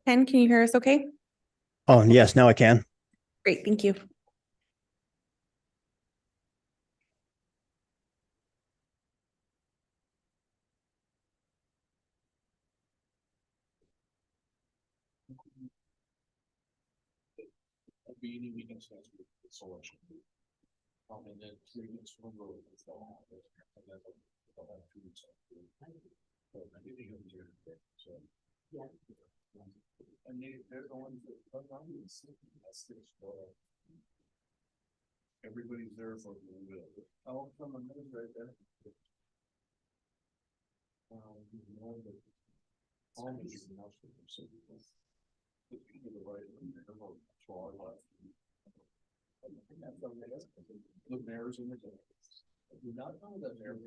Ken, can you hear us okay? Oh, yes, now I can. Great, thank you. And then 3 weeks from road. Yeah. And they're going to everybody's there for the will. Oh, from a minute right there. The mayor's in the day. Do not know that mayor.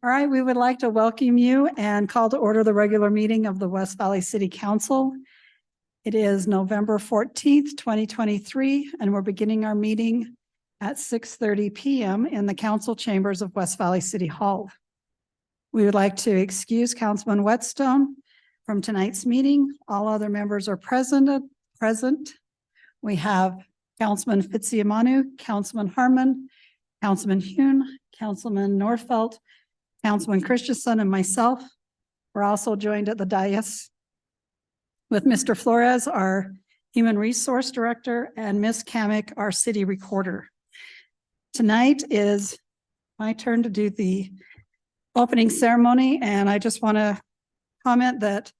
All right, we would like to welcome you and call to order the regular meeting of the West Valley City Council. It is November 14th, 2023, and we're beginning our meeting at 6:30 p.m. in the council chambers of West Valley City Hall. We would like to excuse Councilman Whetstone from tonight's meeting. All other members are present. We have Councilman Fitzsimmonu, Councilman Harmon, Councilman Hune, Councilman Norfelt, Councilman Christensen, and myself. We're also joined at the dais with Mr. Flores, our Human Resource Director, and Ms. Kamick, our City Recorder. Tonight is my turn to do the opening ceremony, and I just want to comment that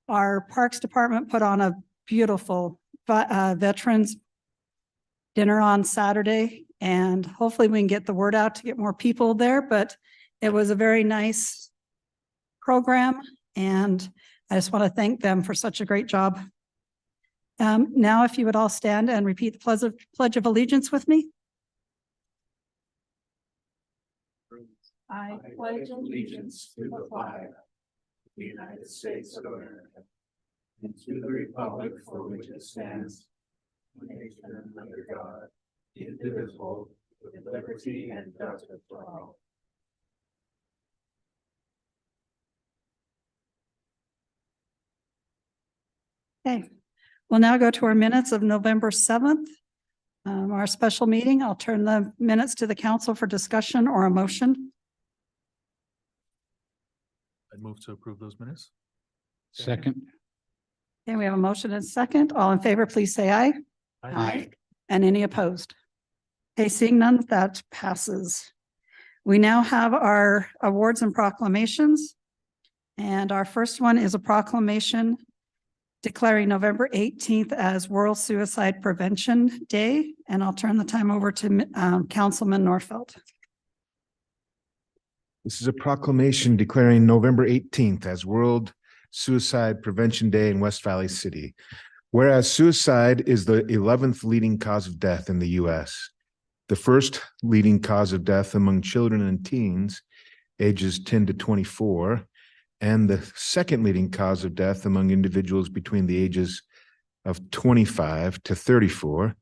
our Parks Department put on a beautiful veterans dinner on Saturday, and hopefully we can get the word out to get more people there, but it was a very nice program, and I just want to thank them for such a great job. Now, if you would all stand and repeat the Pledge of Allegiance with me. I pledge allegiance to the flag of the United States of America and to the republic for which it stands, one nation under God, indivisible, with liberty and justice for all. Okay, we'll now go to our minutes of November 7th, our special meeting. I'll turn the minutes to the council for discussion or a motion. I'd move to approve those minutes. Second. Okay, we have a motion and a second. All in favor, please say aye. Aye. And any opposed? Okay, seeing none, that passes. We now have our awards and proclamations. And our first one is a proclamation declaring November 18th as World Suicide Prevention Day. And I'll turn the time over to Councilman Norfelt. This is a proclamation declaring November 18th as World Suicide Prevention Day in West Valley City. Whereas suicide is the 11th leading cause of death in the U.S., the first leading cause of death among children and teens, ages 10 to 24, and the second leading cause of death among individuals between the ages of 25 to 34.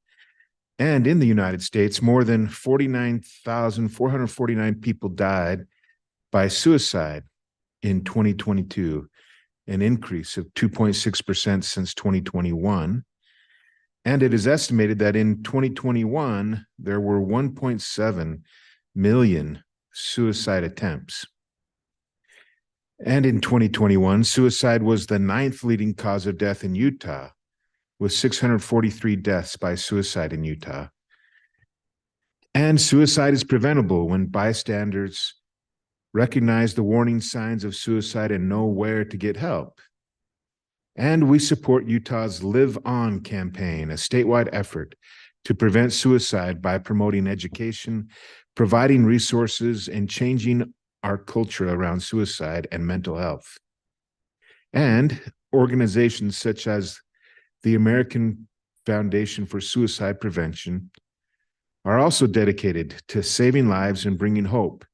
And in the United States, more than 49,449 people died by suicide in 2022, an increase of 2.6% since 2021. And it is estimated that in 2021, there were 1.7 million suicide attempts. And in 2021, suicide was the 9th leading cause of death in Utah, with 643 deaths by suicide in Utah. And suicide is preventable when bystanders recognize the warning signs of suicide and know where to get help. And we support Utah's Live On campaign, a statewide effort to prevent suicide by promoting education, providing resources, and changing our culture around suicide and mental health. And organizations such as the American Foundation for Suicide Prevention are also dedicated to saving lives and bringing hope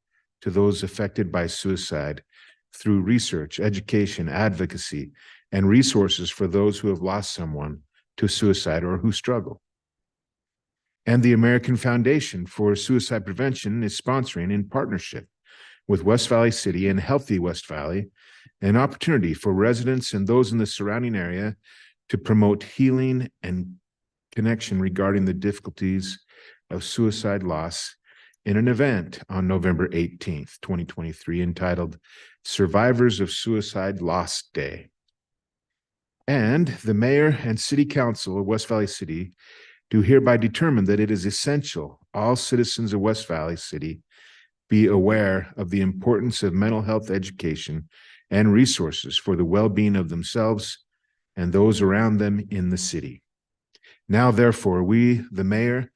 to those affected by suicide through research, education, advocacy, and resources for those who have lost someone to suicide or who struggle. And the American Foundation for Suicide Prevention is sponsoring, in partnership with West Valley City and Healthy West Valley, an opportunity for residents and those in the surrounding area to promote healing and connection regarding the difficulties of suicide loss in an event on November 18th, 2023, entitled Survivors of Suicide Loss Day. And the mayor and city council of West Valley City do hereby determine that it is essential all citizens of West Valley City be aware of the importance of mental health education and resources for the well-being of themselves and those around them in the city. Now, therefore, we, the mayor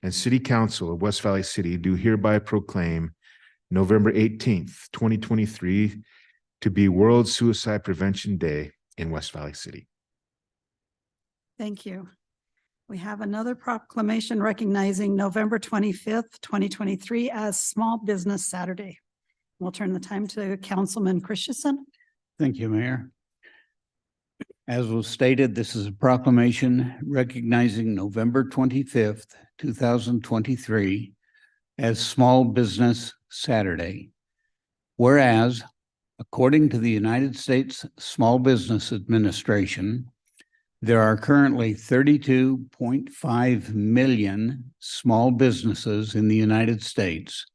and city council of West Valley City, do hereby proclaim November 18th, 2023 to be World Suicide Prevention Day in West Valley City. Thank you. We have another proclamation recognizing November 25th, 2023 as Small Business Saturday. We'll turn the time to Councilman Christensen. Thank you, Mayor. As was stated, this is a proclamation recognizing November 25th, 2023 as Small Business Saturday. Whereas, according to the United States Small Business Administration, there are currently 32.5 million small businesses in the United States,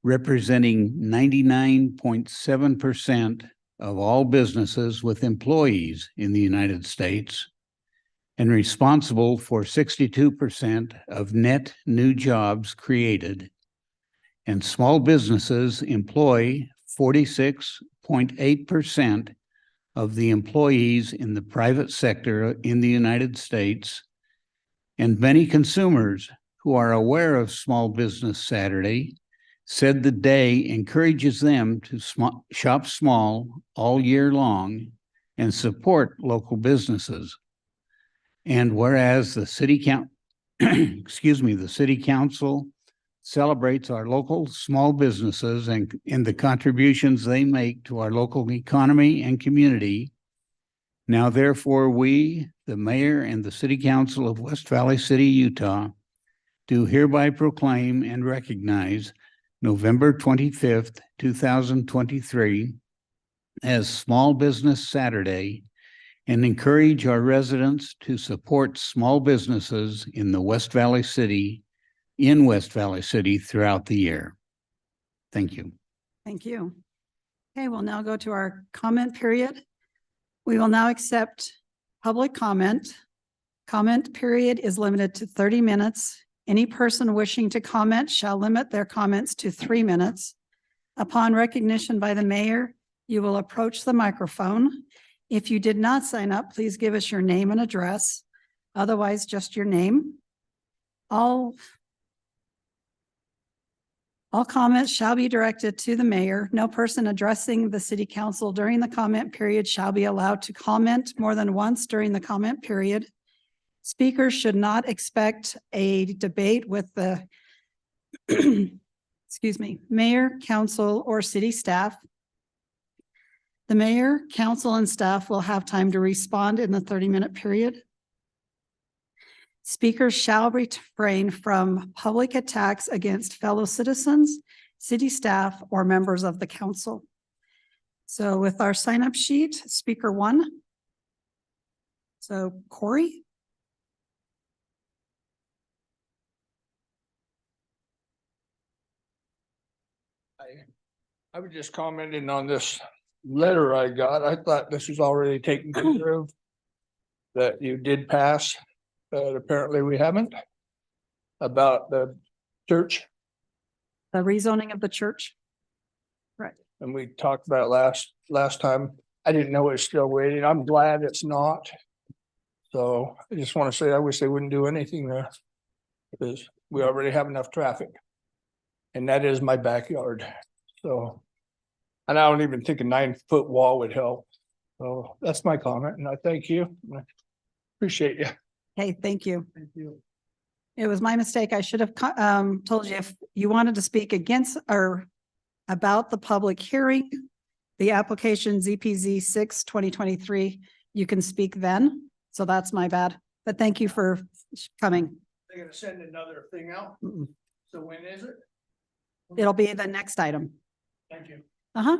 representing 99.7% of all businesses with employees in the United States, and responsible for 62% of net new jobs created. And small businesses employ 46.8% of the employees in the private sector in the United States, and many consumers who are aware of Small Business Saturday said the day encourages them to shop small all year long and support local businesses. And whereas the city the city council celebrates our local small businesses and the contributions they make to our local economy and community. Now, therefore, we, the mayor and the city council of West Valley City, Utah, do hereby proclaim and recognize November 25th, 2023 as Small Business Saturday and encourage our residents to support small businesses in West Valley City throughout the year. Thank you. Thank you. Okay, we'll now go to our comment period. We will now accept public comment. Comment period is limited to 30 minutes. Any person wishing to comment shall limit their comments to 3 minutes. Upon recognition by the mayor, you will approach the microphone. If you did not sign up, please give us your name and address. Otherwise, just your name. All comments shall be directed to the mayor. No person addressing the city council during the comment period shall be allowed to comment more than once during the comment period. Speakers should not expect a debate with the mayor, council, or city staff. The mayor, council, and staff will have time to respond in the 30-minute period. Speakers shall refrain from public attacks against fellow citizens, city staff, or members of the council. So with our sign-up sheet, speaker 1. So Corey. I was just commenting on this letter I got. I thought this was already taken care of. That you did pass, but apparently we haven't. About the church. The rezoning of the church. Right. And we talked about it last time. I didn't know it's still waiting. I'm glad it's not. So I just want to say, I wish they wouldn't do anything there. Because we already have enough traffic. And that is my backyard, so. And I don't even think a 9-foot wall would help. So that's my comment, and I thank you. I appreciate you. Okay, thank you. Thank you. It was my mistake. I should have told you if you wanted to speak against or about the public hearing, the application ZPZ 6/2023, you can speak then. So that's my bad. But thank you for coming. They're gonna send another thing out, Mm-mm. so when is it? It'll be the next item. Thank you. Uh-huh.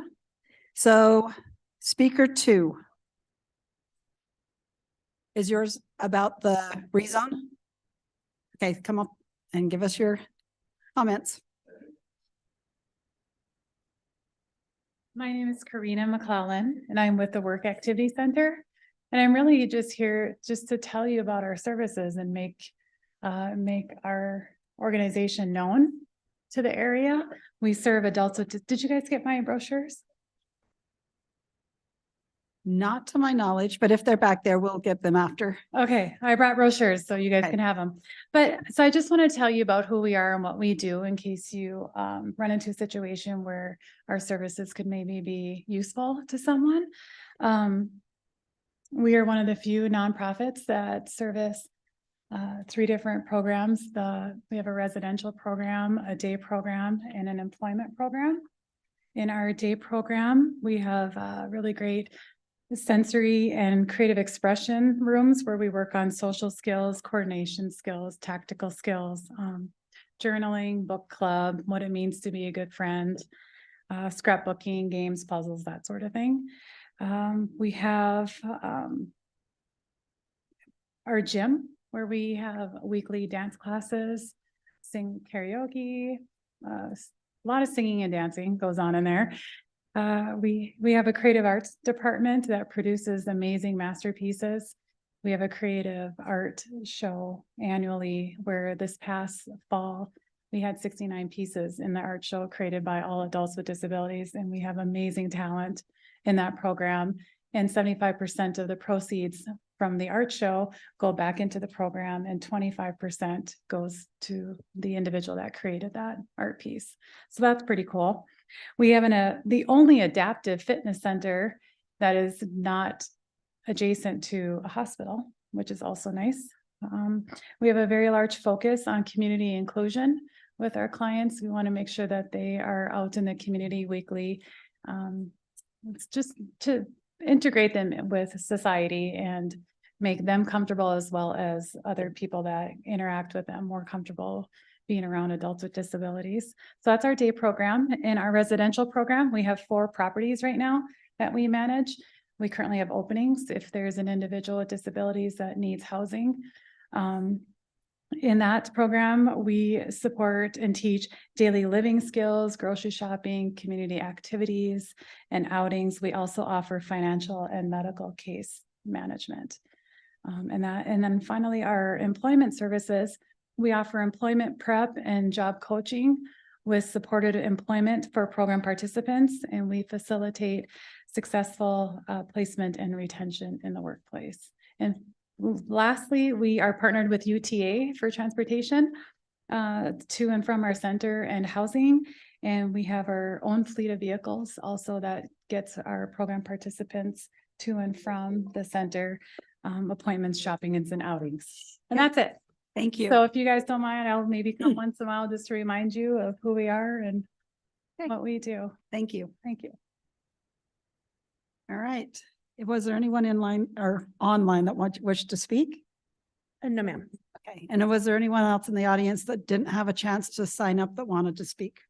So speaker 2. Is yours about the rezone? Okay, come up and give us your comments. My name is Karina McClellan and I'm with the Work Activity Center. And I'm really just here just to tell you about our services and make our organization known to the area. We serve adults with, did you guys get my brochures? Not to my knowledge, but if they're back there, we'll get them after. Okay, I brought brochures so you guys Okay. can have them. But so I just want to tell you about who we are and what we do in case you run into a situation where our services could maybe be useful to someone. We are one of the few nonprofits that service 3 different programs. We have a residential program, a day program, and an employment program. In our day program, we have really great sensory and creative expression rooms where we work on social skills, coordination skills, tactical skills, journaling, book club, what it means to be a good friend, scrapbooking, games, puzzles, that sort of thing. We have our gym where we have weekly dance classes, sing karaoke, a lot of singing and dancing goes on in there. We have a creative arts department that produces amazing masterpieces. We have a creative art show annually where this past fall, we had 69 pieces in the art show created by all adults with disabilities. And we have amazing talent in that program. And 75% of the proceeds from the art show go back into the program and 25% goes to the individual that created that art piece. So that's pretty cool. We have the only adaptive fitness center that is not adjacent to a hospital, which is also nice. We have a very large focus on community inclusion with our clients. We want to make sure that they are out in the community weekly. It's just to integrate them with society and make them comfortable as well as other people that interact with them more comfortable being around adults with disabilities. So that's our day program. In our residential program, we have 4 properties right now that we manage. We currently have openings if there's an individual with disabilities that needs housing. In that program, we support and teach daily living skills, grocery shopping, community activities, and outings. We also offer financial and medical case management. And then finally, our employment services, we offer employment prep and job coaching with supported employment for program participants, and we facilitate successful placement and retention in the workplace. And lastly, we are partnered with UTA for transportation to and from our center and housing. And we have our own fleet of vehicles also that gets our program participants to and from the center, appointments, shopping, and outings. And that's it. Thank you. So if you guys don't mind, I'll maybe come once in a while just to remind you of who we are and Okay. what we do. Thank you. Thank you. All right. Was there anyone in line or online that wished to speak? No, ma'am. Okay. And was there anyone else in the audience that didn't have a chance to sign up that wanted to speak?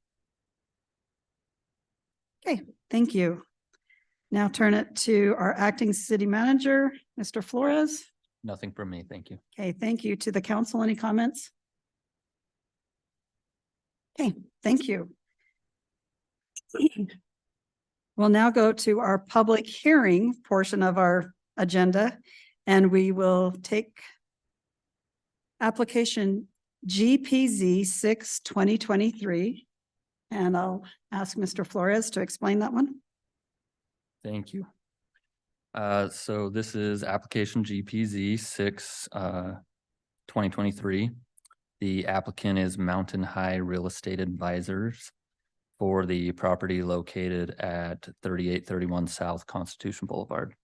Okay, thank you. Now turn it to our acting city manager, Mr. Flores. Nothing from me, thank you. Okay, thank you. To the council, any comments? Okay, thank you. We'll now go to our public hearing portion of our agenda, and we will take application GPZ 6/2023. And I'll ask Mr. Flores to explain that one. Thank you. So this is application GPZ 6, 2023. The applicant is Mountain High Real Estate Advisors for the property located at 3831 South Constitution Boulevard.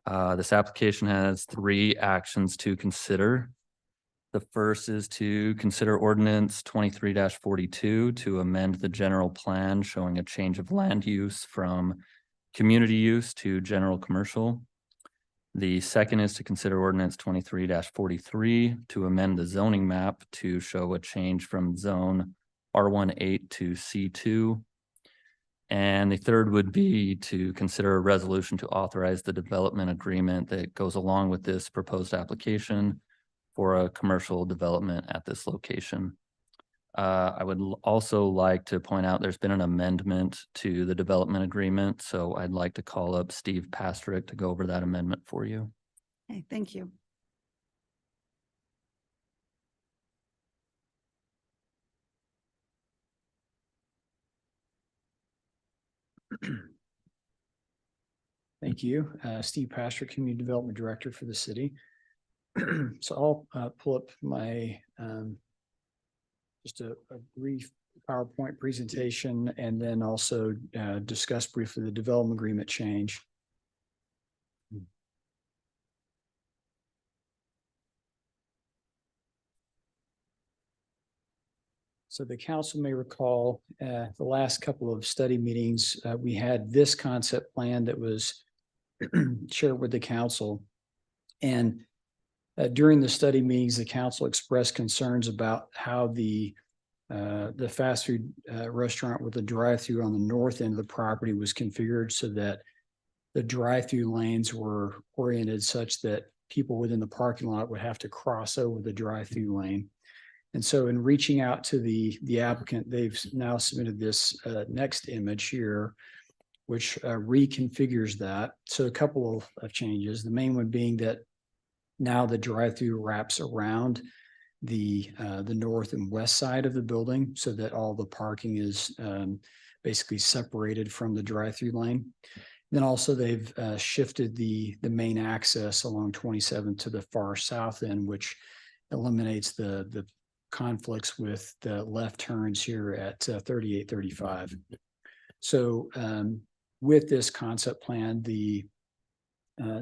This application has 3 actions to consider. The first is to consider ordinance 23-42 to amend the general plan showing a change of land use from community use to general commercial. The second is to consider ordinance 23-43 to amend the zoning map to show a change from zone R18 to C2. And the third would be to consider a resolution to authorize the development agreement that goes along with this proposed application for a commercial development at this location. I would also like to point out there's been an amendment to the development agreement, so I'd like to call up Steve Pastrick to go over that amendment for you. Okay, thank you. Thank you. Steve Pastor, Community Development Director for the city. So I'll pull up my just a brief PowerPoint presentation and then also discuss briefly the development agreement change. So the council may recall the last couple of study meetings, we had this concept plan that was shared with the council. And during the study meetings, the council expressed concerns about how the fast food restaurant with the drive-through on the north end of the property was configured so that the drive-through lanes were oriented such that people within the parking lot would have to cross over the drive-through lane. And so in reaching out to the applicant, they've now submitted this next image here, which reconfigures that. So a couple of changes, the main one being that now the drive-through wraps around the north and west side of the building so that all the parking is basically separated from the drive-through lane. Then also they've shifted the main access along 27 to the far south end, which eliminates the conflicts with the left turns here at 3835. So with this concept plan, the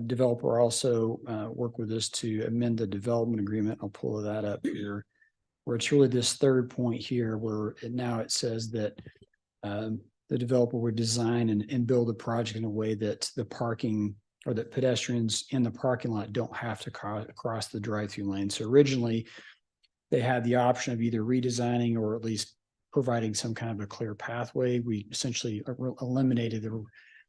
developer also worked with us to amend the development agreement. I'll pull that up here, where it's really this third point here, where now it says that the developer would design and build a project in a way that the parking or that pedestrians in the parking lot don't have to cross the drive-through lane. So originally, they had the option of either redesigning or at least providing some kind of a clear pathway. We essentially eliminated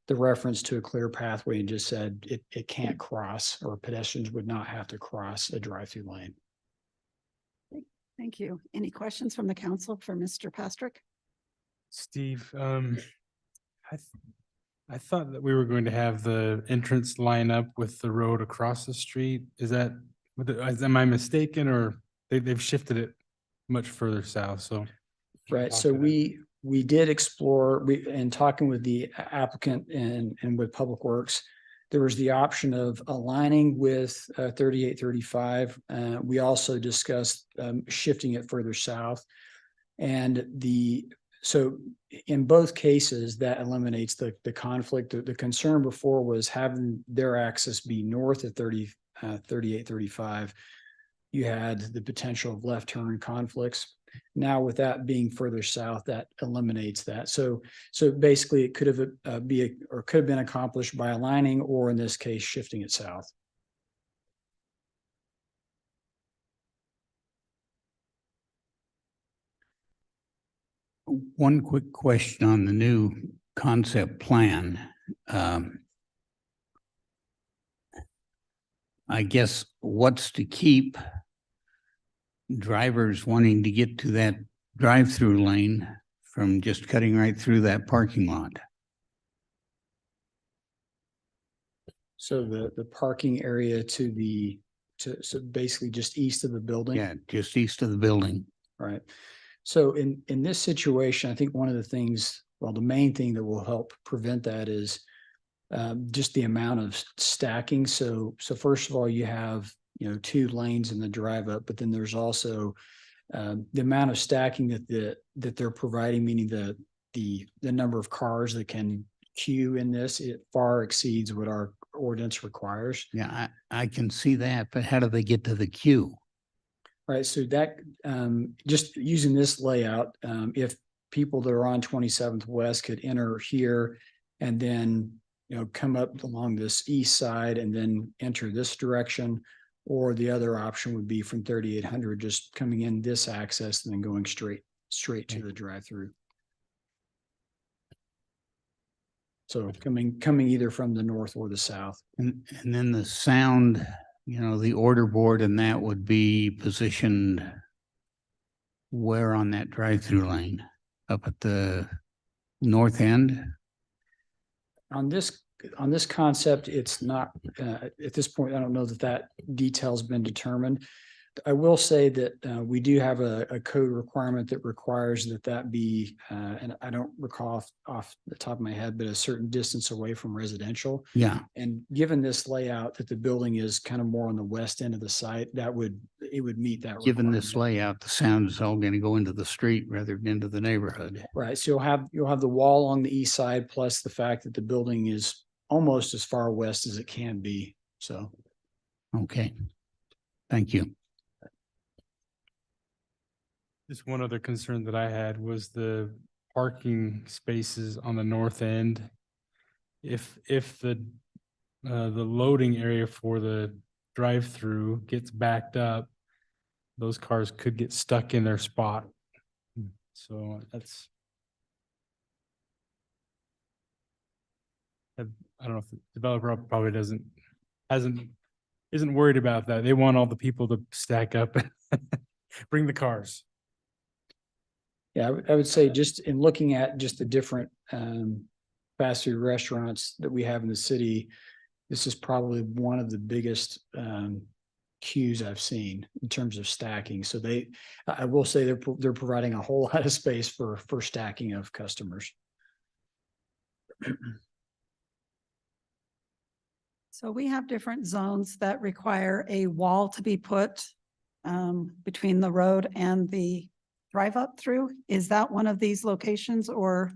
the reference to a clear pathway and just said it can't cross, or pedestrians would not have to cross a drive-through lane. Thank you. Any questions from the council for Mr. Pastrick? Steve, I thought that we were going to have the entrance line up with the road across the street. Am I mistaken, or they've shifted it much further south? So, right. So we did explore, in talking with the applicant and with Public Works, there was the option of aligning with 3835. We also discussed shifting it further south. And so in both cases, that eliminates the conflict. The concern before was having their access be north of 3835. You had the potential of left turn conflicts. Now with that being further south, that eliminates that. So basically it could have been accomplished by aligning, or in this case, shifting it south. One quick question on the new concept plan. I guess what's to keep drivers wanting to get to that drive-through lane from just cutting right through that parking lot? So the parking area so basically just east of the building. Yeah, just east of the building. Right. So in this situation, I think one of the things, well, the main thing that will help prevent that is just the amount of stacking. So first of all, you have, 2 lanes in the drive up, but then there's also the amount of stacking that they're providing, meaning the number of cars that can queue in this, it far exceeds what our ordinance requires. Yeah, I can see that, but how do they get to the queue? Right, so that, just using this layout, if people that are on 27th West could enter here and then, come up along this east side and then enter this direction, or the other option would be from 3800, just coming in this access and then going straight to the drive-through. So coming either from the north or the south. And then the sound, the order board and that would be positioned where on that drive-through lane? Up at the north end? On this concept, it's not, at this point, I don't know that detail's been determined. I will say that we do have a code requirement that requires that be, and I don't recall off the top of my head, but a certain distance away from residential. Yeah, And given this layout that the building is kind of more on the west end of the site, it would meet that. given this requirement. layout, the sound is all going to go into the street rather than into the neighborhood. Right, so you'll have the wall on the east side, plus the fact that the building is almost as far west as it can be, so. Okay, thank you. Just one other concern that I had was the parking spaces on the north end. If the loading area for the drive-through gets backed up, those cars could get stuck in their spot. So that's. I don't know if the developer probably isn't worried about that. They want all the people to stack up and bring the cars. Yeah, I would say just in looking at just the different fast food restaurants that we have in the city, this is probably one of the biggest queues I've seen in terms of stacking. So I will say they're providing a whole lot of space for stacking of customers. So we have different zones that require a wall to be put between the road and the drive up through. Is that one of these locations, or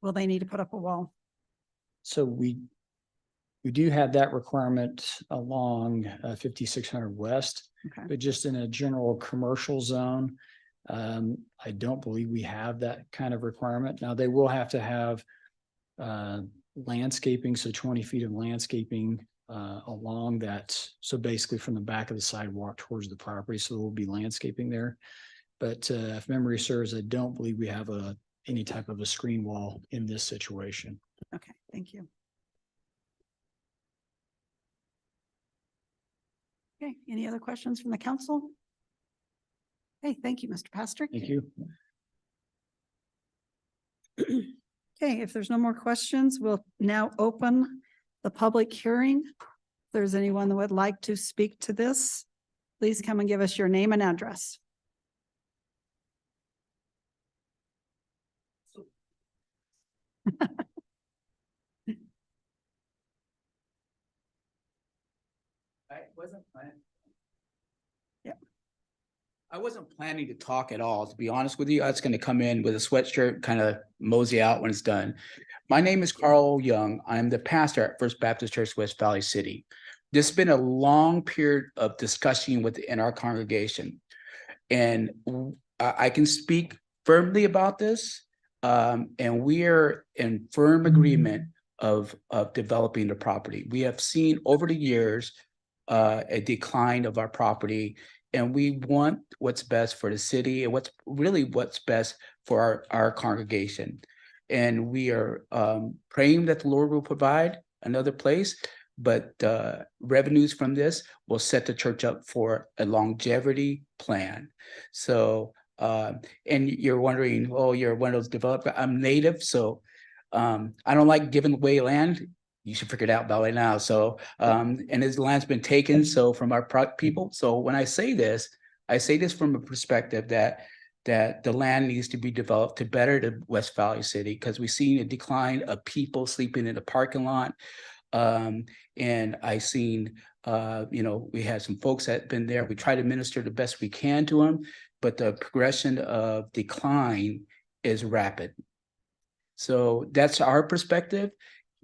will they need to put up a wall? So we do have that requirement along 5600 West, Okay. but just in a general commercial zone, I don't believe we have that kind of requirement. Now, they will have to have landscaping, so 20 feet of landscaping along that. So basically from the back of the sidewalk towards the property. So there will be landscaping there. But if memory serves, I don't believe we have any type of a screen wall in this situation. Okay, thank you. Okay, any other questions from the council? Okay, thank you, Mr. Pastrick. Thank you. Okay, if there's no more questions, we'll now open the public hearing. If there's anyone that would like to speak to this, please come and give us your name and address. I wasn't planning to talk at all, to be honest with you. I was going to come in with a sweatshirt, kind of mosey out when it's done. My name is Carl Young. I'm the pastor at First Baptist Church, West Valley City. This has been a long period of discussion within our congregation. And I can speak firmly about this. And we are in firm agreement of developing the property. We have seen over the years a decline of our property, and we want what's best for the city and what's best for our congregation. And we are praying that the Lord will provide another place, but revenues from this will set the church up for a longevity plan. So, and you're wondering, oh, you're one of those developers. I'm native, so I don't like giving away land. You should figure it out by now. So, and his land's been taken, so from our people. So when I say this from a perspective that that the land needs to be developed to better the West Valley City, because we've seen a decline of people sleeping in the parking lot. And I seen, we had some folks that been there. We try to minister the best we can to them, but the progression of decline is rapid. So that's our perspective.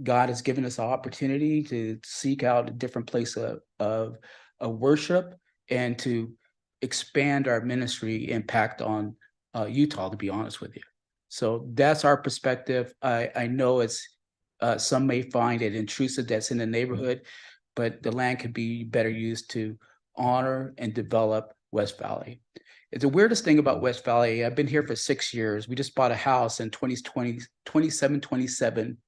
God has given us an opportunity to seek out a different place of worship and to expand our ministry impact on Utah, to be honest with you. So that's our perspective. I know it's some may find it intrusive that's in the neighborhood, but the land could be better used to honor and develop West Valley. It's the weirdest thing about West Valley. I've been here for 6 years. We just bought a house in 2727.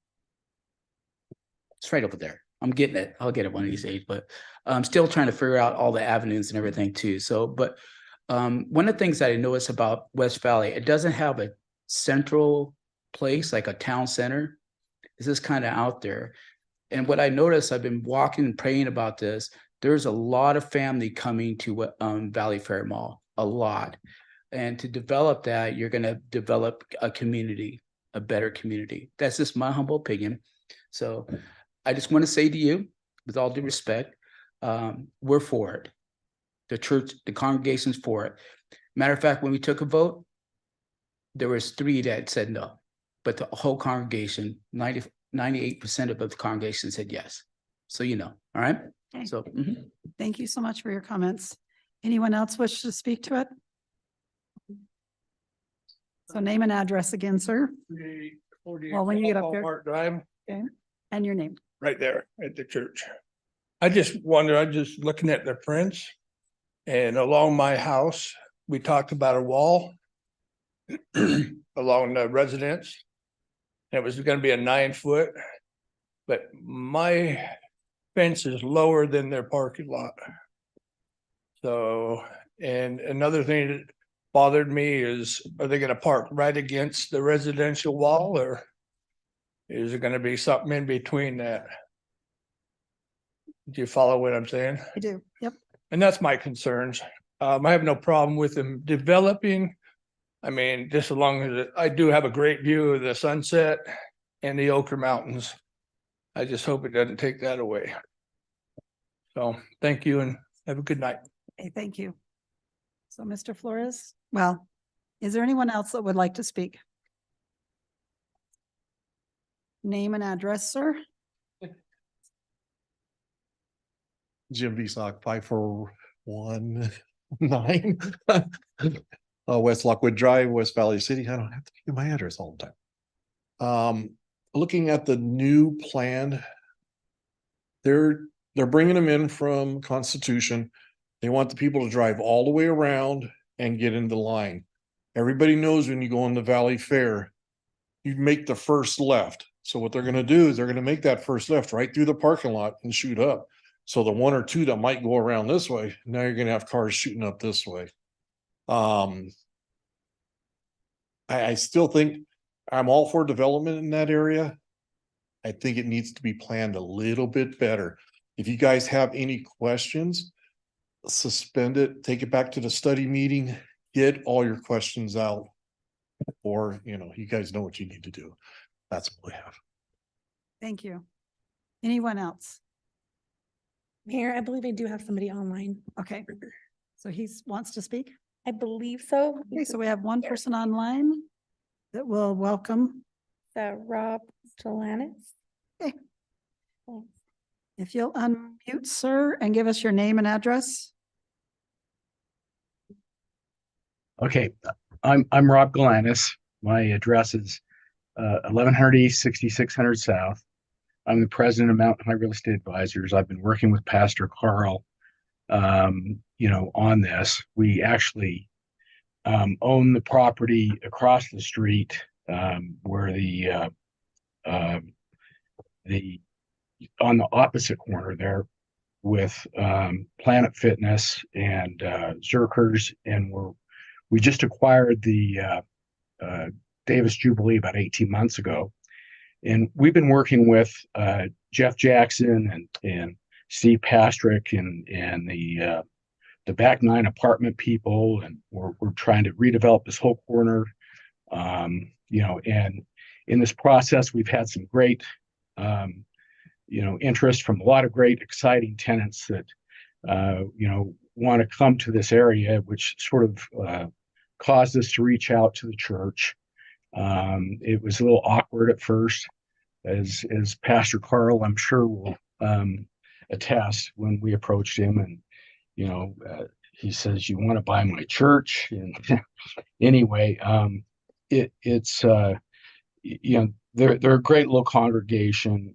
It's right over there. I'm getting it. I'll get it one of these days, but I'm still trying to figure out all the avenues and everything too. So, but one of the things that I noticed about West Valley, it doesn't have a central place like a town center. It's just kind of out there. And what I noticed, I've been walking and praying about this. There's a lot of family coming to Valley Fair Mall, a lot. And to develop that, you're going to develop a community, a better community. That's just my humble opinion. So I just want to say to you, with all due respect, we're for it. The church, the congregation's for it. Matter of fact, when we took a vote, there was 3 that said no, but the whole congregation, 98% of the congregation said yes. So, all right? Okay. So, Thank you so much for your comments. Anyone else wish to speak to it? So name and address again, sir, Well, when you get up there. Park Drive, and your name. right there at the church. I just wonder, I'm just looking at the prints. And along my house, we talked about a wall along the residence. It was gonna be a 9-foot, but my fence is lower than their parking lot. So, and another thing that bothered me is, are they gonna park right against the residential wall, or is there gonna be something in between that? Do you follow what I'm saying? I do. Yep. And that's my concerns. I have no problem with them developing. I mean, just as long as I do have a great view of the sunset and the Ochre Mountains. I just hope it doesn't take that away. So thank you and have a good night. Okay, thank you. So Mr. Flores, well, is there anyone else that would like to speak? Name and address, sir. Jim Visock, 5419 West Lockwood Drive, West Valley City. I don't have to give my address all the time. Looking at the new plan, they're bringing them in from Constitution. They want the people to drive all the way around and get into the line. Everybody knows when you go on the Valley Fair, you make the first left. So what they're going to do is they're going to make that first left right through the parking lot and shoot up. So the 1 or 2 that might go around this way, now you're going to have cars shooting up this way. I still think I'm all for development in that area. I think it needs to be planned a little bit better. If you guys have any questions, suspend it, take it back to the study meeting, get all your questions out. Or, you guys know what you need to do. That's what we have. Thank you. Anyone else? Mayor, I believe I do have somebody online. Okay. So he wants to speak? I believe so. Okay, so we have one person online that will welcome. Rob Delanis. Okay. If you'll unmute, sir, and give us your name and address. Okay, I'm Rob Galanis. My address is 1100 East, 6600 South. I'm the president of Mountain High Real Estate Advisors. I've been working with Pastor Carl, on this. We actually own the property across the street where the on the opposite corner there with Planet Fitness and Zerkers, and we just acquired the Davis Jubilee about 18 months ago. And we've been working with Jeff Jackson and Steve Pastrick and the the back 9 apartment people, and we're trying to redevelop this whole corner. You know, and in this process, we've had some great, you know, interest from a lot of great, exciting tenants that, you know, want to come to this area, which sort of caused us to reach out to the church. It was a little awkward at first, as Pastor Carl, I'm sure, will attest, when we approached him, and you know, he says, "You want to buy my church?" And anyway, it's you know, they're a great little congregation.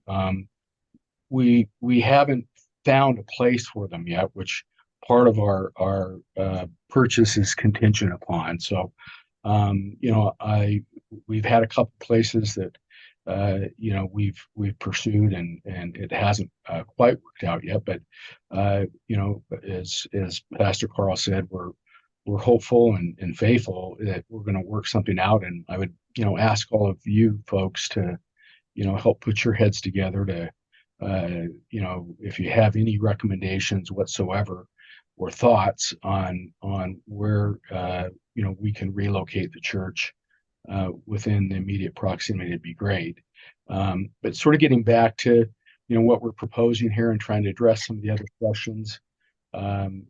We haven't found a place for them yet, which part of our purchase is contingent upon. So, you know, we've had a couple places that you know, we've pursued, and it hasn't quite worked out yet. But you know, as Pastor Carl said, we're hopeful and faithful that we're going to work something out. And I would, you know, ask all of you folks to, you know, help put your heads together to, you know, if you have any recommendations whatsoever or thoughts on where, you know, we can relocate the church within the immediate proximity, it'd be great. But sort of getting back to, you know, what we're proposing here and trying to address some of the other questions.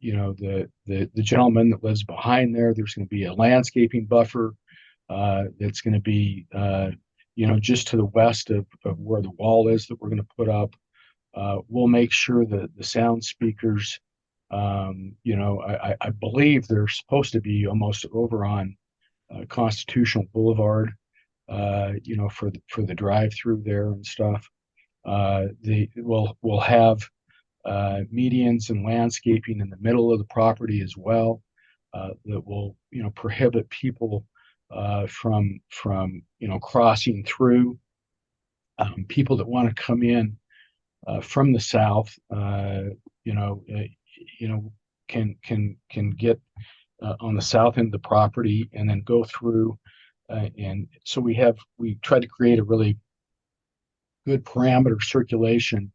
You know, the gentleman that lives behind there, there's going to be a landscaping buffer that's going to be, you know, just to the west of where the wall is that we're going to put up. We'll make sure that the sound speakers, you know, I believe they're supposed to be almost over on Constitutional Boulevard, you know, for the drive-through there and stuff. We'll have medians and landscaping in the middle of the property as well, that will, you know, prohibit people from you know, crossing through. People that want to come in from the south, you know, can get on the south end of the property and then go through. And so we try to create a really good parameter circulation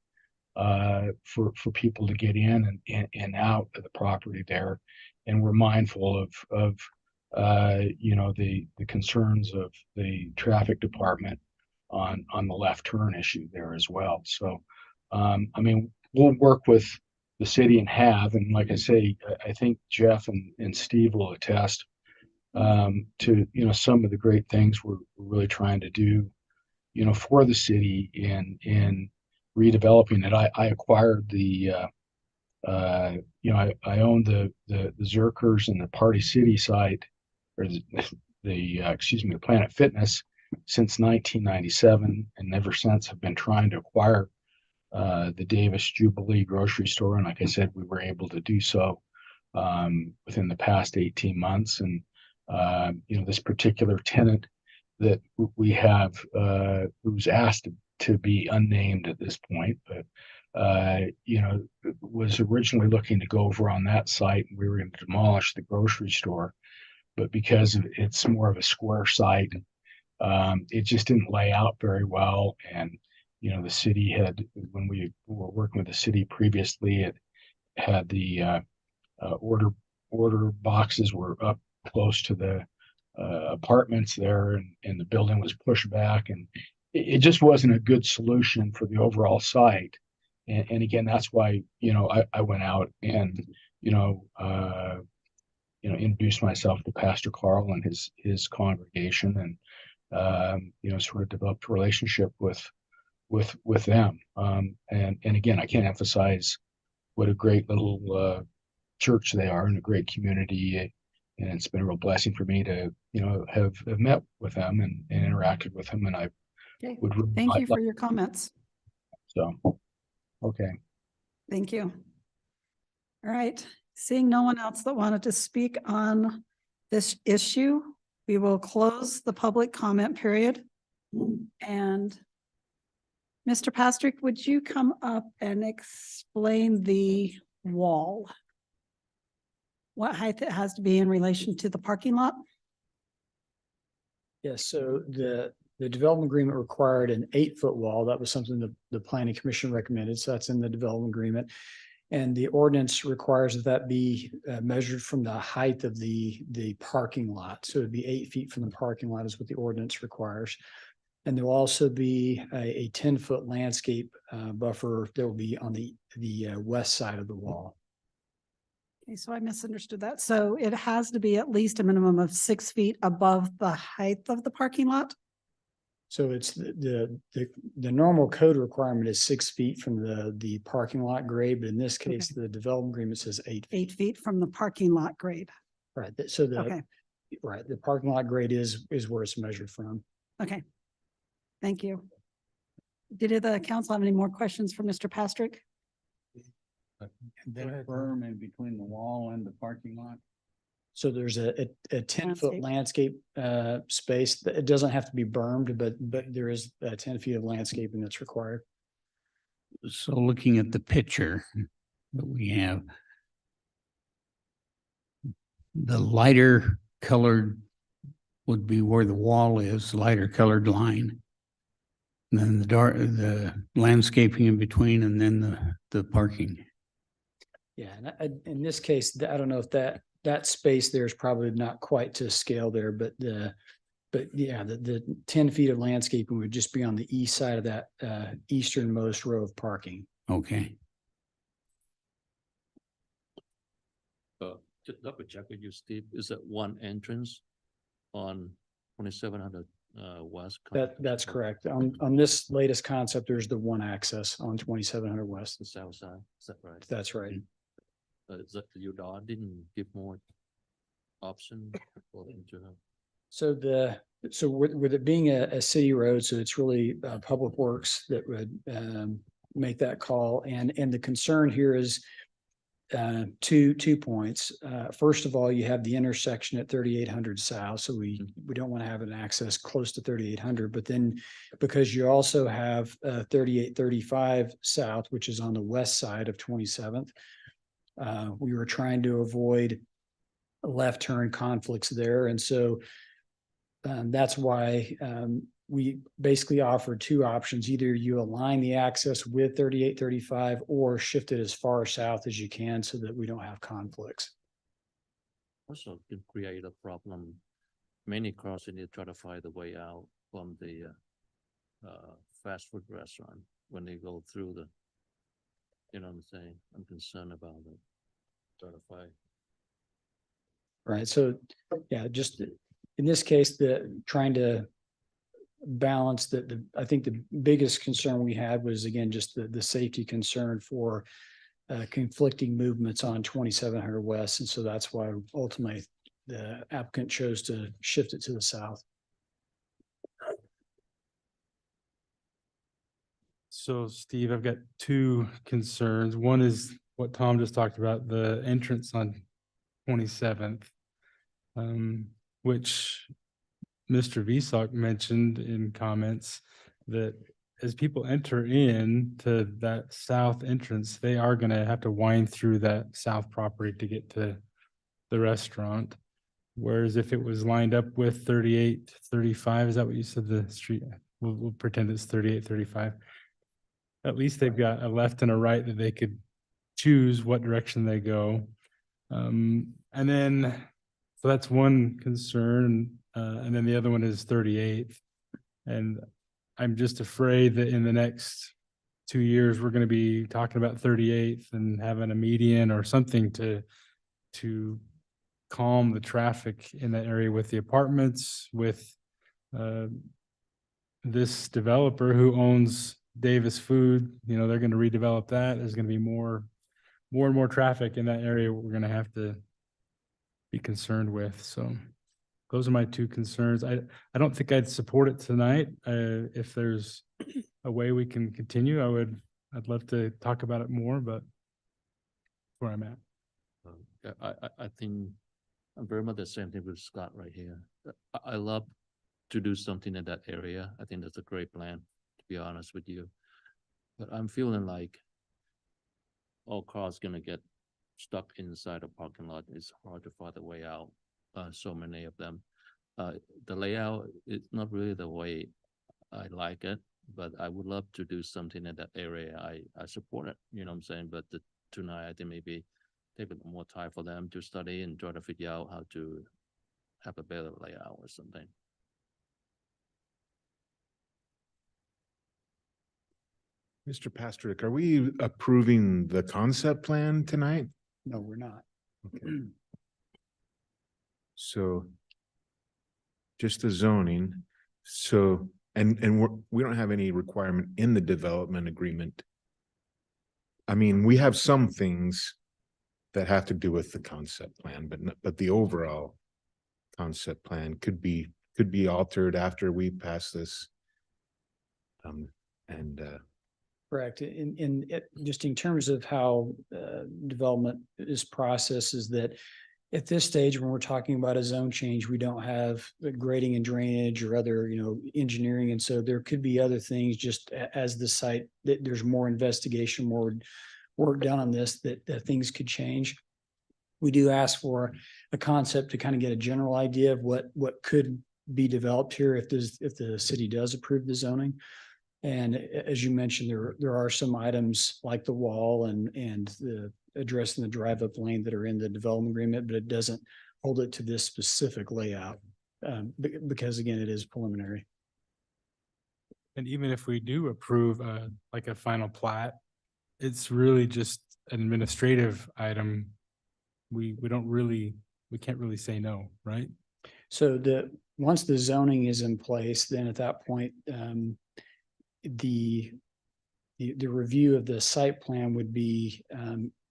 for people to get in and out of the property there. And we're mindful of you know, the concerns of the traffic department on the left turn issue there as well. So, I mean, we'll work with the city and have, and like I say, I think Jeff and Steve will attest to, you know, some of the great things we're really trying to do, you know, for the city in redeveloping it. I acquired the, you know, I owned the Zerkers and the Party City site, or excuse me, the Planet Fitness since 1997, and ever since have been trying to acquire the Davis Jubilee grocery store. And like I said, we were able to do so within the past 18 months. And, you know, this particular tenant that we have, who's asked to be unnamed at this point, but, you know, was originally looking to go over on that site, and we were going to demolish the grocery store. But because it's more of a square site, it just didn't lay out very well. And, you know, the city had, when we were working with the city previously, it had the order boxes were up close to the apartments there, and the building was pushed back, and it just wasn't a good solution for the overall site. And again, that's why, you know, I went out and, you know, introduced myself to Pastor Carl and his congregation, and, you know, sort of developed a relationship with them. And again, I can't emphasize what a great little church they are, and a great community. And it's been a real blessing for me to, you know, have met with them and interacted with them. And I would really Thank you for like, your comments. so, okay. Thank you. All right, seeing no one else that wanted to speak on this issue, we will close the public comment period. And Mr. Pastrick, would you come up and explain the wall? What height it has to be in relation to the parking lot? Yes, so the development agreement required an 8-foot wall. That was something the planning commission recommended. So that's in the development agreement. And the ordinance requires that that be measured from the height of the parking lot. So it'd be 8 feet from the parking lot is what the ordinance requires. And there'll also be a 10-foot landscape buffer that will be on the west side of the wall. Okay, so I misunderstood that. So it has to be at least a minimum of 6 feet above the height of the parking lot? So it's the normal code requirement is 6 feet from the parking lot grade, but in this case, the development agreement says 8 feet. 8 feet from the parking lot grade. Right, so Okay, the parking lot grade is where it's measured from. okay. Thank you. Did the council have any more questions for Mr. Pastrick? Berm in between the wall and the parking lot? So there's a 10-foot landscape space. It doesn't have to be bermed, but there is 10 feet of landscaping that's required. So looking at the picture that we have, the lighter colored would be where the wall is, lighter colored line. And then the landscaping in between, and then the parking. Yeah, and in this case, I don't know if that space there is probably not quite to scale there, but yeah, the 10 feet of landscaping would just be on the east side of that easternmost row of parking. Okay. Just double check with you, Steve, is that one entrance on 2700 West? That's correct. On this latest concept, there's the one access on 2700 West. The south side, is that right? That's right. Is that your dog didn't give more option for them to have? So with it being a city road, so it's really Public Works that would make that call. And the concern here is 2 points. First of all, you have the intersection at 3800 South, so we don't want to have an access close to 3800. But then because you also have 3835 South, which is on the west side of 27th, we were trying to avoid left turn conflicts there, and so that's why we basically offered 2 options. Either you align the access with 3835 or shift it as far south as you can so that we don't have conflicts. Also can create a problem. Many crossing they try to find the way out from the fast food restaurant when they go through the, you know what I'm saying? I'm concerned about it. Try to find. Right, so yeah, just in this case, trying to balance I think the biggest concern we had was, again, just the safety concern for conflicting movements on 2700 West. And so that's why ultimately the applicant chose to shift it to the south. So Steve, I've got 2 concerns. One is what Tom just talked about, the entrance on 27th, which Mr. Visock mentioned in comments that as people enter in to that south entrance, they are going to have to wind through that south property to get to the restaurant. Whereas if it was lined up with 3835, is that what you said the street? We'll pretend it's 3835. At least they've got a left and a right that they could choose what direction they go. And then, so that's one concern. And then the other one is 38th. And I'm just afraid that in the next 2 years, we're going to be talking about 38th and having a median or something to calm the traffic in that area with the apartments, with this developer who owns Davis Food. You know, they're going to redevelop that. There's going to be more and more traffic in that area. We're going to have to be concerned with. So those are my 2 concerns. I don't think I'd support it tonight. If there's a way we can continue, I'd love to talk about it more, but that's where I'm at. I think I'm very much the same thing with Scott right here. I love to do something in that area. I think that's a great plan, to be honest with you. But I'm feeling like all cars gonna get stuck inside a parking lot. It's hard to find a way out. So many of them. The layout is not really the way I like it, but I would love to do something in that area. I support it, you know what I'm saying? But tonight, I think maybe take a little more time for them to study and try to figure out how to have a better layout or something. Mr. Pastrick, are we approving the concept plan tonight? No, we're not. Okay. So just the zoning. So, and we don't have any requirement in the development agreement. I mean, we have some things that have to do with the concept plan, but the overall concept plan could be altered after we pass this. Correct. Just in terms of how development is processed, is that at this stage, when we're talking about a zone change, we don't have the grading and drainage or other, engineering. And so there could be other things just as the site, that there's more investigation, more work done on this, that things could change. We do ask for a concept to kind of get a general idea of what could be developed here if the city does approve the zoning. And as you mentioned, there are some items like the wall and the addressing the drive up lane that are in the development agreement, but it doesn't hold it to this specific layout because again, it is preliminary. And even if we do approve like a final plat, it's really just an administrative item. We can't really say no, right? So once the zoning is in place, then at that point, the review of the site plan would be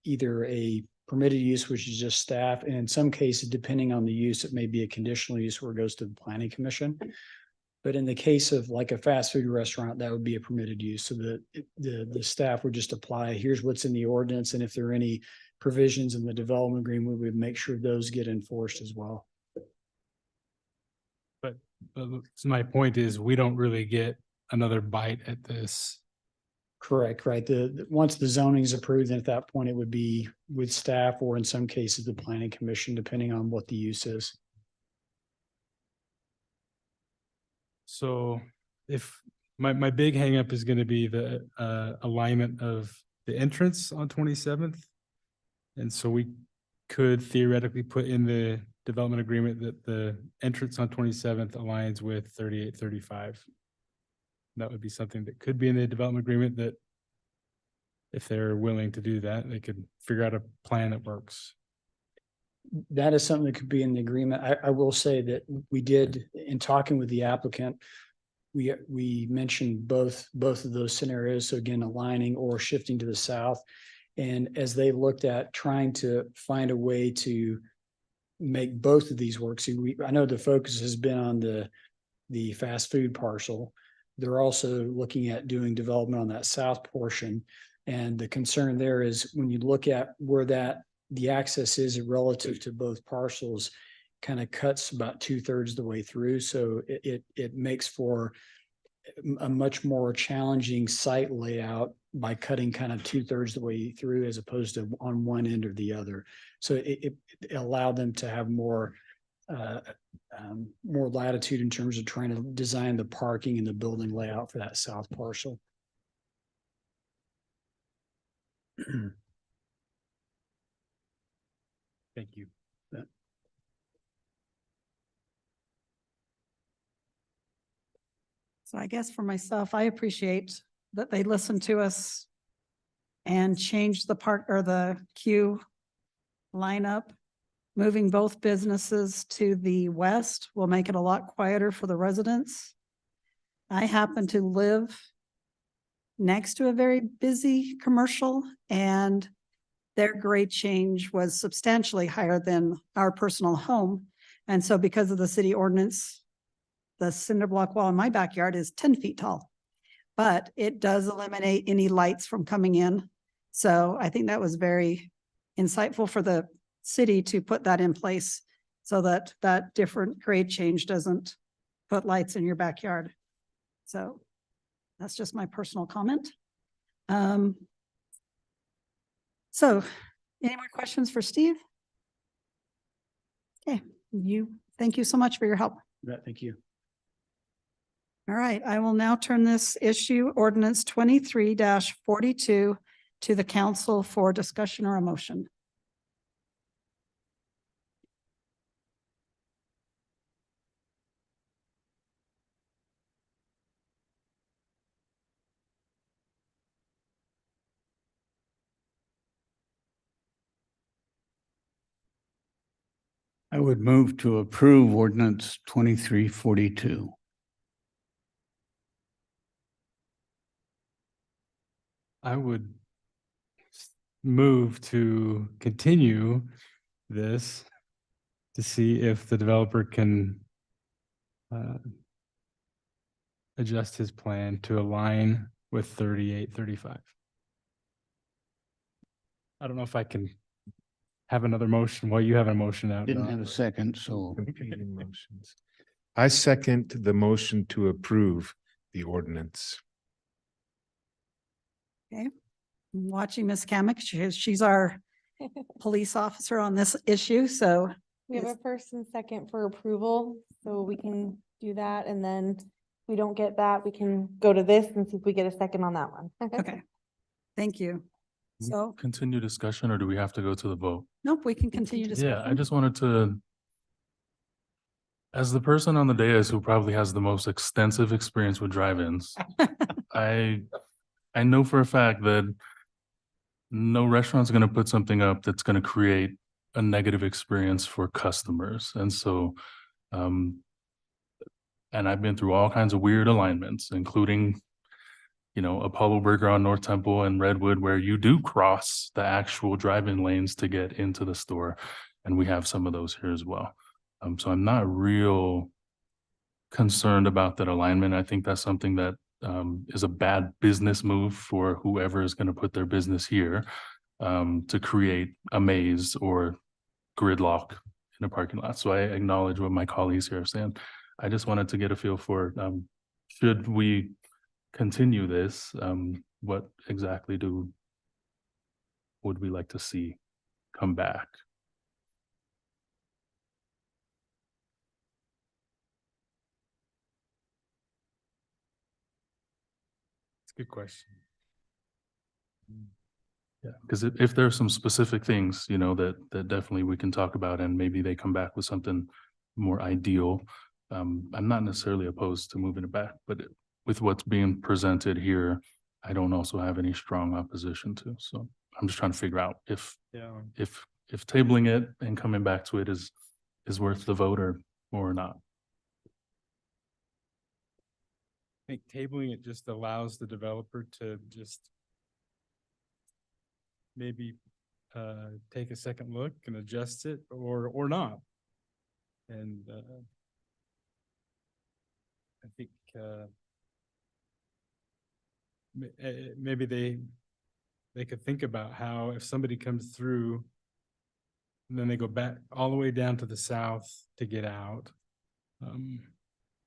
either a permitted use, which is just staff, and in some cases, depending on the use, it may be a conditional use where it goes to the planning commission. But in the case of like a fast food restaurant, that would be a permitted use. So the staff would just apply, here's what's in the ordinance, and if there are any provisions in the development agreement, we would make sure those get enforced as well. But my point is, we don't really get another bite at this. Correct, right. Once the zoning is approved, then at that point, it would be with staff or in some cases, the planning commission, depending on what the use is. So if my big hangup is going to be the alignment of the entrance on 27th. And so we could theoretically put in the development agreement that the entrance on 27th aligns with 3835. That would be something that could be in the development agreement, that if they're willing to do that, they could figure out a plan that works. That is something that could be in the agreement. I will say that we did, in talking with the applicant, we mentioned both of those scenarios. So again, aligning or shifting to the south. And as they looked at trying to find a way to make both of these work, see, I know the focus has been on the fast food parcel. They're also looking at doing development on that south portion. And the concern there is when you look at where the access is relative to both parcels, kind of cuts about 2/3 the way through. So it makes for a much more challenging site layout by cutting kind of 2/3 the way through as opposed to on one end or the other. So it allowed them to have more latitude in terms of trying to design the parking and the building layout for that south parcel. Thank you. So I guess for myself, I appreciate that they listened to us and changed the park or the queue lineup. Moving both businesses to the west will make it a lot quieter for the residents. I happen to live next to a very busy commercial, and their grade change was substantially higher than our personal home. And so because of the city ordinance, the cinder block wall in my backyard is 10 feet tall, but it does eliminate any lights from coming in. So I think that was very insightful for the city to put that in place so that that different grade change doesn't put lights in your backyard. So that's just my personal comment. So any more questions for Steve? Okay, thank you so much for your help. Thank you. All right, I will now turn this issue ordinance 23-42 to the council for discussion or a motion. I would move to approve ordinance 2342. I would move to continue this to see if the developer can adjust his plan to align with 3835. I don't know if I can have another motion while you have a motion out. Didn't Don. have a second, so Competing motions. I second the motion to approve the ordinance. I'm watching Ms. Kamic. She's our police officer on this issue, so We have a first and second for approval, so we can do that, and then if we don't get that, we can go to this and see if we get a second on that one. okay. Thank you. So, Continue discussion, or do we have to go to the vote? nope, we can continue Yeah, I discussion. just wanted to, as the person on the dais who probably has the most extensive experience with drive-ins, I know for a fact that no restaurant's gonna put something up that's gonna create a negative experience for customers. And so, and I've been through all kinds of weird alignments, including, you know, Apollo Burger on North Temple and Redwood, where you do cross the actual drive-in lanes to get into the store. And we have some of those here as well. So I'm not real concerned about that alignment. I think that's something that is a bad business move for whoever is going to put their business here to create a maze or gridlock in a parking lot. So I acknowledge what my colleagues here are saying. I just wanted to get a feel for, should we continue this, what exactly would we like to see come back? It's a good question. Yeah, because if there are some specific things, you know, that definitely we can talk about, and maybe they come back with something more ideal. I'm not necessarily opposed to moving it back, but with what's being presented here, I don't also have any strong opposition to. So I'm just trying to figure out if tabling it and coming back to it is worth the vote or not. I think tabling it just allows the developer to just maybe take a second look and adjust it or not. And I think maybe they could think about how if somebody comes through and then they go back all the way down to the south to get out,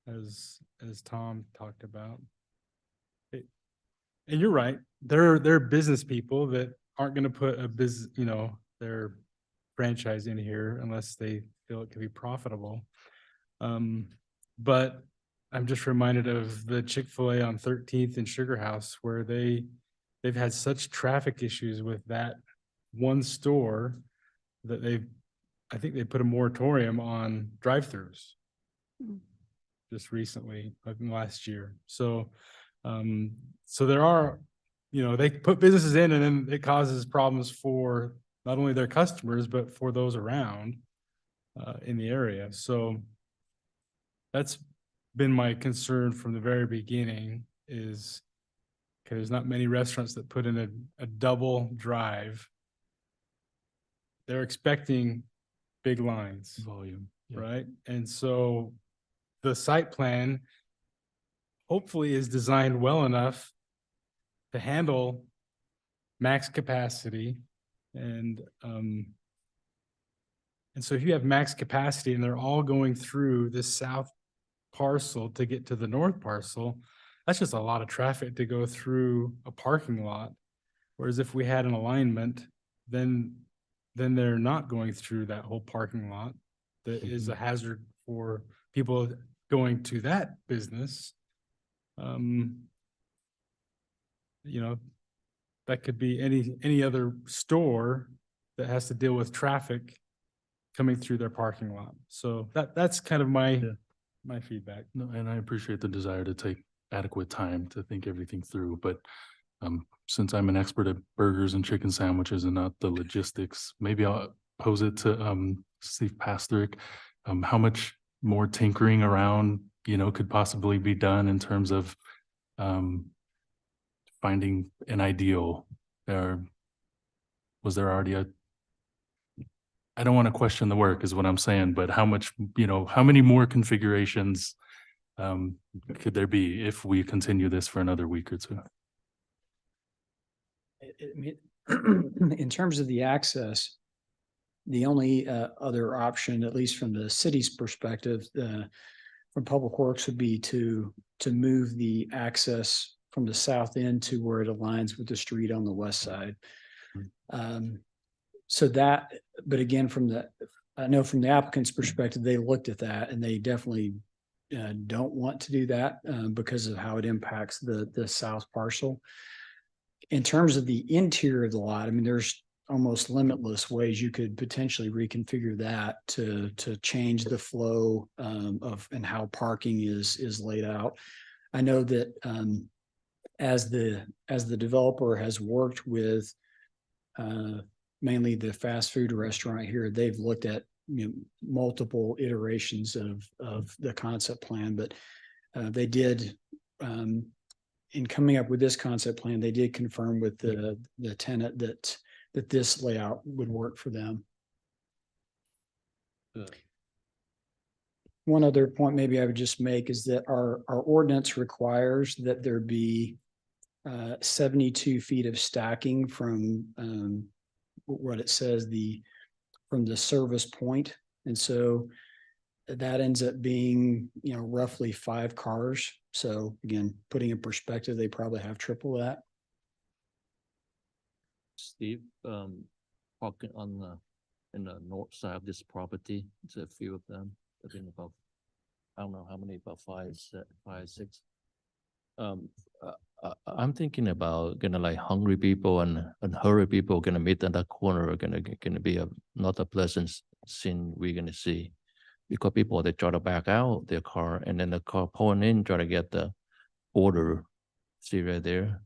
as Tom talked about. And you're right, there are business people that aren't going to put a business, you know, their franchise in here unless they feel it could be profitable. But I'm just reminded of the Chick-fil-A on 13th and Sugar House, where they've had such traffic issues with that one store that I think they put a moratorium on drive-throughs just recently, like last year. So, so there are, you know, they put businesses in and then it causes problems for not only their customers, but for those around in the area. So that's been my concern from the very beginning is, okay, there's not many restaurants that put in a double drive. They're expecting big lines. Volume. Yeah. Right? And so the site plan hopefully is designed well enough to handle max capacity. And so if you have max capacity and they're all going through this south parcel to get to the north parcel, that's just a lot of traffic to go through a parking lot. Whereas if we had an alignment, then they're not going through that whole parking lot that is a hazard for people going to that business Um, you know, that could be any other store that has to deal with traffic coming through their parking lot. So that's kind of my feedback. No, and I appreciate the desire to take adequate time to think everything through, but since I'm an expert at burgers and chicken sandwiches and not the logistics, maybe I'll pose it to Steve Pastrick. How much more tinkering around, could possibly be done in terms of finding an ideal? Or was there already I don't want to question the work is what I'm saying, but how much, how many more configurations could there be if we continue this for another week or two? In terms of the access, the only other option, at least from the city's perspective, from Public Works would be to move the access from the south end to where it aligns with the street on the west side. So that, but again, I know from the applicant's perspective, they looked at that and they definitely don't want to do that because of how it impacts the south parcel. In terms of the interior of the lot, I mean, there's almost limitless ways you could potentially reconfigure that to change the flow of and how parking is laid out. I know that as the developer has worked with mainly the fast food restaurant here, they've looked at multiple iterations of the concept plan, but they did in coming up with this concept plan, they did confirm with the tenant that this layout would work for them. Good. One other point maybe I would just make is that our ordinance requires that there be 72 feet of stacking from what it says from the service point. And so that ends up being, roughly 5 cars. So again, putting in perspective, they probably have triple that. Steve, parking in the north side of this property, there's a few of them. I think about, I don't know how many, about five, 6. I'm thinking about like hungry people and hurry people gonna meet at that corner, gonna be not a pleasant scene we're gonna see. Because people, they try to back out their car and then the car pulling in, try to get the order. See right there?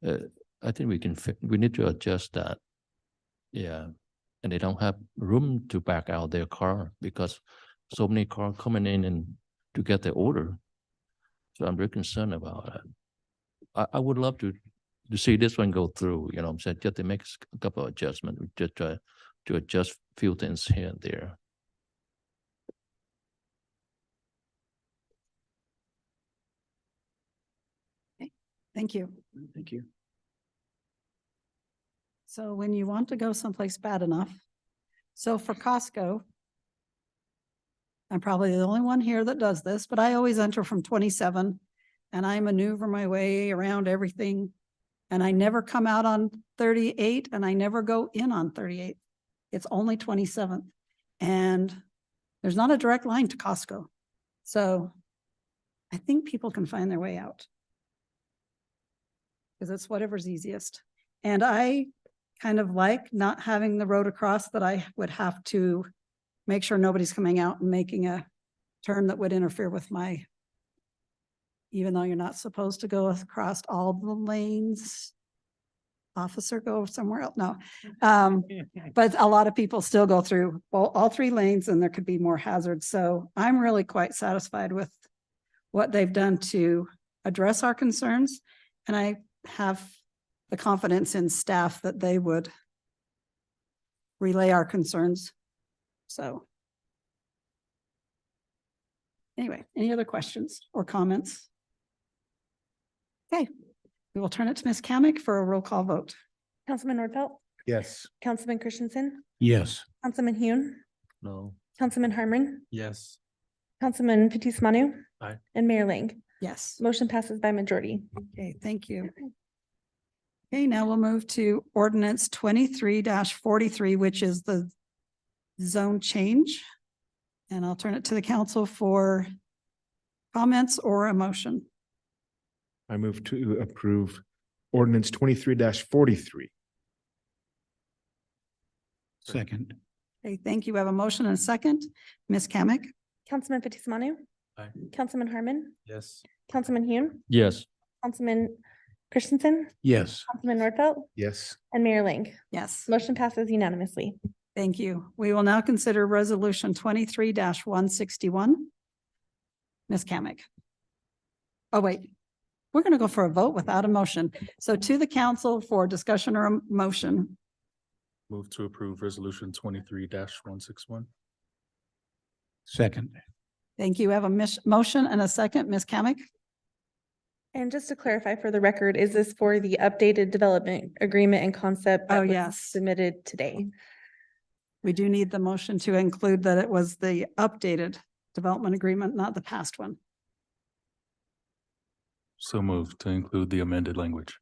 I think we need to adjust that. Yeah. And they don't have room to back out their car because so many cars coming in and to get the order. So I'm very concerned about that. I would love to see this one go through, what I'm saying, just to make a couple of adjustments, just try to adjust a few things here and there. Thank you. Thank you. So when you want to go someplace bad enough, so for Costco, I'm probably the only one here that does this, but I always enter from 27 and I maneuver my way around everything. And I never come out on 38 and I never go in on 38. It's only 27th. And there's not a direct line to Costco. So I think people can find their way out. Because it's whatever's easiest. And I kind of like not having the road across that I would have to make sure nobody's coming out and making a turn that would interfere with my, even though you're not supposed to go across all the lanes. Officer, go somewhere else. No. But a lot of people still go through all 3 lanes and there could be more hazards. So I'm really quite satisfied with what they've done to address our concerns. And I have the confidence in staff that they would relay our concerns. So anyway, any other questions or comments? Okay, we will turn it to Ms. Kamick for a roll call vote. Councilman Nordfelt, Yes. Councilman Christensen, Yes. Councilman Hune, No. Councilman Harmon, Yes. Councilman Fitzie Umanu. Aye. And Mayor Ling. Yes. Motion passes by majority. Okay, thank you. Okay, now we'll move to ordinance 23-43, which is the zone change. And I'll turn it to the council for comments or a motion. I move to approve ordinance 23-43. Second. Okay, thank you. We have a motion and a second. Ms. Kamic? Councilman Fitzie Umanu. Aye. Councilman Harmon. Yes. Councilman Hune. Yes. Councilman Christensen. Yes. Councilman Nordfelt. Yes. And Mayor Ling. Yes. Motion passes unanimously. Thank you. We will now consider resolution 23-161. Ms. Kamic. Oh, wait. We're going to go for a vote without a motion. So to the council for discussion or a motion. Move to approve resolution 23-161. Second. Thank you. We have a motion and a second. Ms. Kamic? And just to clarify for the record, is this for the updated development agreement and concept? that Oh, was yes. Submitted today. We do need the motion to include that it was the updated development agreement, not the past one. So moved to include the amended language.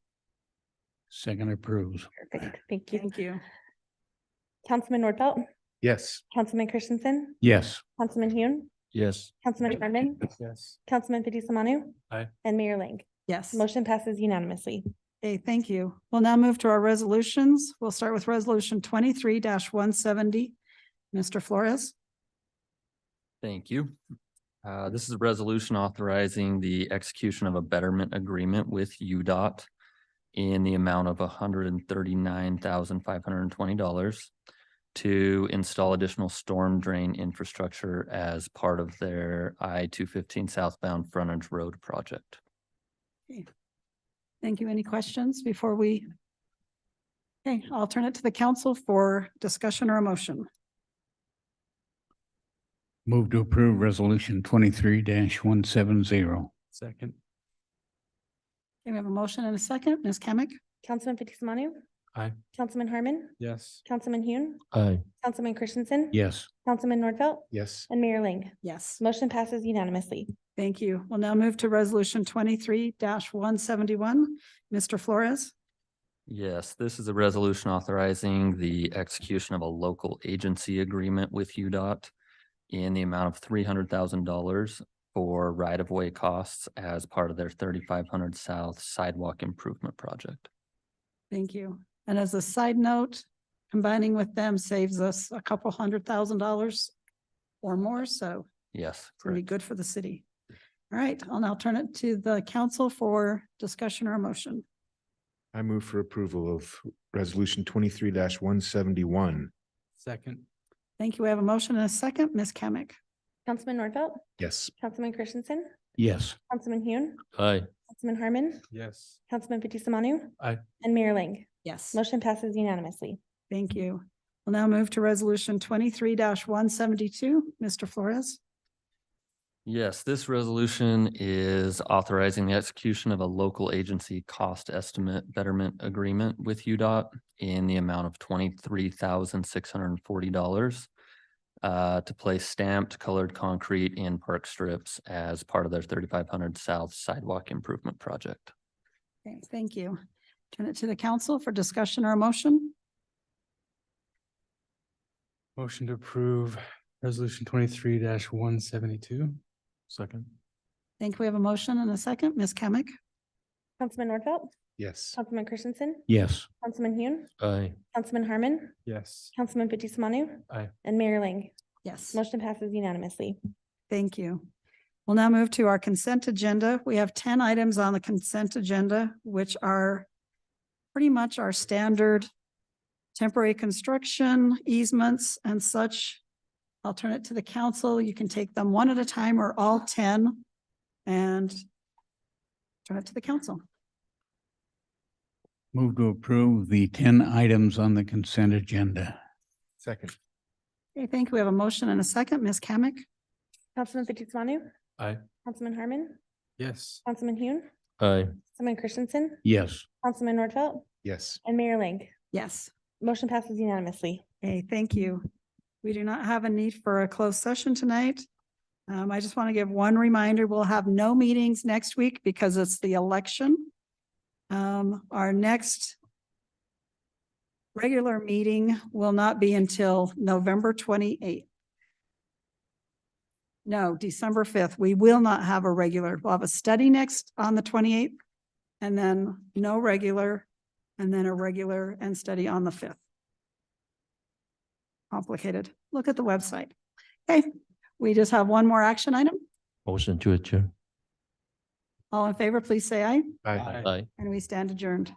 Second approves. Perfect. Thank you. Thank you. Councilman Nordfelt. Yes. Councilman Christensen. Yes. Councilman Hune. Yes. Councilman Harmon. Yes. Councilman Fitzie Umanu. Aye. And Mayor Ling. Yes. Motion passes unanimously. Okay, thank you. We'll now move to our resolutions. We'll start with resolution 23-170. Mr. Flores? Thank you. This is a resolution authorizing the execution of a betterment agreement with UDOT in the amount of $139,520 to install additional storm drain infrastructure as part of their I-215 southbound frontage road project. Thank you. Any questions before we? Okay, I'll turn it to the council for discussion or a motion. Move to approve resolution 23-170. Second. Okay, we have a motion and a second. Ms. Kamic? Councilman Fitzie Umanu. Aye. Councilman Harmon. Yes. Councilman Hune. Aye. Councilman Christensen. Yes. Councilman Nordfelt. Yes. And Mayor Ling. Yes. Motion passes unanimously. Thank you. We'll now move to resolution 23-171. Mr. Flores? Yes, this is a resolution authorizing the execution of a local agency agreement with UDOT in the amount of $300,000 for right-of-way costs as part of their 3500 South Sidewalk Improvement Project. Thank you. And as a side note, combining with them saves us a couple $100,000 or more, so Yes, it's gonna be correct. good for the city. All right, I'll now turn it to the council for discussion or a motion. I move for approval of resolution 23-171. Second. Thank you. We have a motion and a second. Ms. Kamic? Councilman Nordfelt. Yes. Councilman Christensen. Yes. Councilman Hune. Aye. Councilman Harmon. Yes. Councilman Fitzie Umanu. Aye. And Mayor Ling. Yes. Motion passes unanimously. Thank you. We'll now move to resolution 23-172. Mr. Flores? Yes, this resolution is authorizing the execution of a local agency cost estimate betterment agreement with UDOT in the amount of $23,640 to place stamped colored concrete in park strips as part of their 3500 South Sidewalk Improvement Project. Okay, thank you. Turn it to the council for discussion or a motion. Motion to approve resolution 23-172. Second. Think we have a motion and a second. Ms. Kamic? Councilman Nordfelt. Yes. Councilman Christensen. Yes. Councilman Hune. Aye. Councilman Harmon. Yes. Councilman Fitzie Umanu. Aye. And Mayor Ling. Yes. Motion passes unanimously. Thank you. We'll now move to our consent agenda. We have 10 items on the consent agenda, which are pretty much our standard temporary construction easements and such. I'll turn it to the council. You can take them one at a time or all 10 and turn it to the council. Move to approve the 10 items on the consent agenda. Second. Okay, thank you. We have a motion and a second. Ms. Kamic? Councilman Fitzie Umanu. Aye. Councilman Harmon. Yes. Councilman Hune. Aye. Councilman Christensen. Yes. Councilman Nordfelt. Yes. And Mayor Ling. Yes. Motion passes unanimously. Okay, thank you. We do not have a need for a closed session tonight. I just want to give one reminder, we'll have no meetings next week because it's the election. Our next regular meeting will not be until November 28th. No, December 5th. We will not have a regular. We'll have a study next on the 28th, and then no regular, and then a regular and study on the 5th. Complicated. Look at the website. Okay, we just have one more action item. Motion to adjourn. All in favor, please say aye, Aye. Aye. and we stand adjourned.